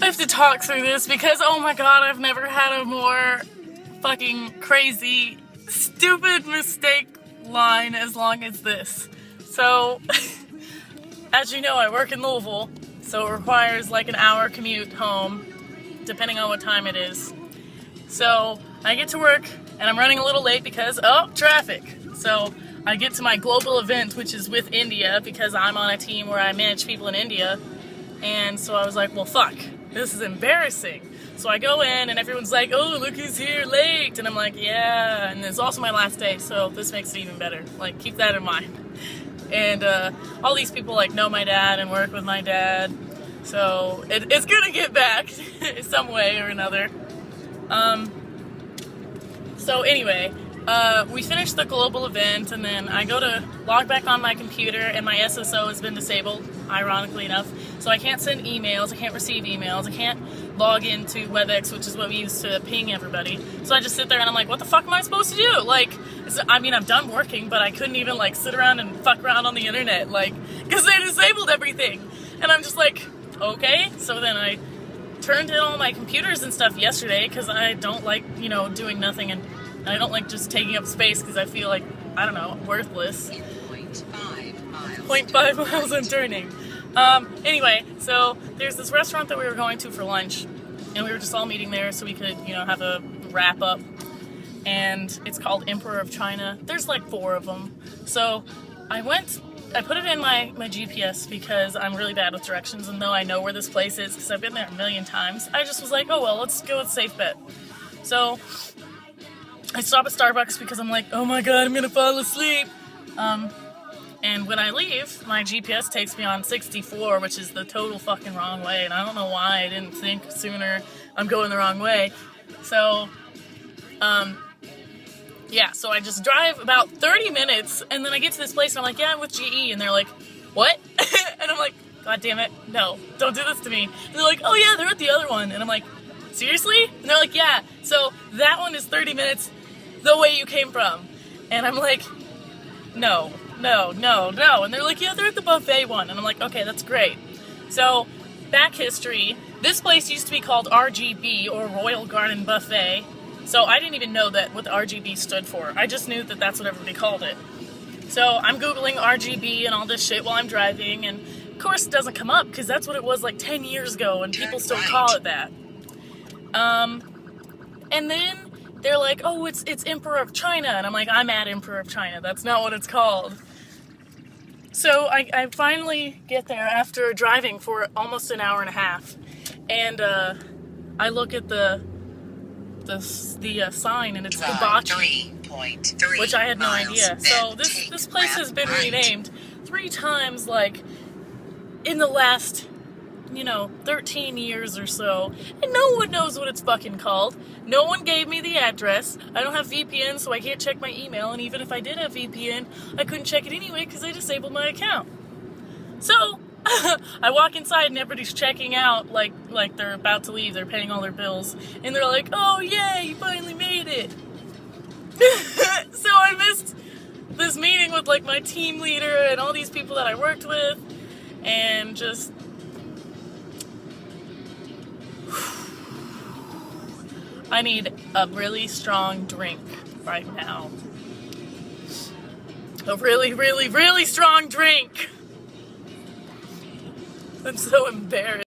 I have to talk through this because, oh my god, I've never had a more fucking crazy, stupid mistake line as long as this. So, as you know, I work in Louisville, so it requires like an hour commute home, depending on what time it is. So, I get to work, and I'm running a little late because, traffic. So, I get to my global event, which is with India, because I'm on a team where I manage people in India. And so I was like, well, fuck, this is embarrassing. So I go in, and everyone's like, oh, look who's here late. And I'm like, yeah, and it's also my last day, so this makes it even better. Like, keep that in mind. And all these people, like, know my dad and work with my dad. So it's gonna get back some way or another. So anyway, we finished the global event, and then I go to log back on my computer, and my SSO has been disabled, ironically enough. So I can't send emails, I can't receive emails, I can't log into WebEx, which is what we use to ping everybody. So I just sit there and I'm like, what the fuck am I supposed to do? Like, I mean, I'm done working, but I couldn't even, like, sit around and fuck around on the internet, like, because they disabled everything. And I'm just like, okay. So then I turned in all my computers and stuff yesterday, because I don't like, you know, doing nothing, and I don't like just taking up space because I feel like, I don't know, worthless. 0.5 miles and turning. Anyway, so there's this restaurant that we were going to for lunch, and we were just all meeting there so we could, you know, have a wrap up. And it's called Emperor of China. There's like 4 of them. So I put it in my GPS because I'm really bad with directions, and though I know where this place is because I've been there a million times, I just was like, oh well, let's go with safe bet. So I stop at Starbucks because I'm like, oh my god, I'm gonna fall asleep. And when I leave, my GPS takes me on 64, which is the total fucking wrong way, and I don't know why I didn't think sooner I'm going the wrong way. So, yeah, so I just drive about 30 minutes, and then I get to this place, and I'm like, yeah, I'm with GE, and they're like, what? And I'm like, god damn it, no, don't do this to me. And they're like, oh yeah, they're at the other one, and I'm like, seriously? And they're like, yeah, so that one is 30 minutes the way you came from. And I'm like, no. And they're like, yeah, they're at the buffet one. And I'm like, okay, that's great. So, back history, this place used to be called RGB, or Royal Garden Buffet. So I didn't even know that what the RGB stood for. I just knew that that's what everybody called it. So I'm Googling RGB and all this shit while I'm driving, and of course it doesn't come up, because that's what it was like 10 years ago, and people still call it that. And then they're like, oh, it's Emperor of China, and I'm like, I'm at Emperor of China, that's not what it's called. So I finally get there after driving for almost an hour and a half, and I look at the sign, and it's Hibachi, which I had no idea. So this place has been renamed 3 times, like, in the last, 13 years or so, and no one knows what it's fucking called. No one gave me the address. I don't have VPN, so I can't check my email, and even if I did have VPN, I couldn't check it anyway because I disabled my account. So, I walk inside and everybody's checking out, like they're about to leave, they're paying all their bills, and they're like, oh yeah, you finally made it. So I missed this meeting with, like, my team leader and all these people that I worked with, and just... I need a really strong drink right now. A really, really, really strong drink! I'm so embarrassed.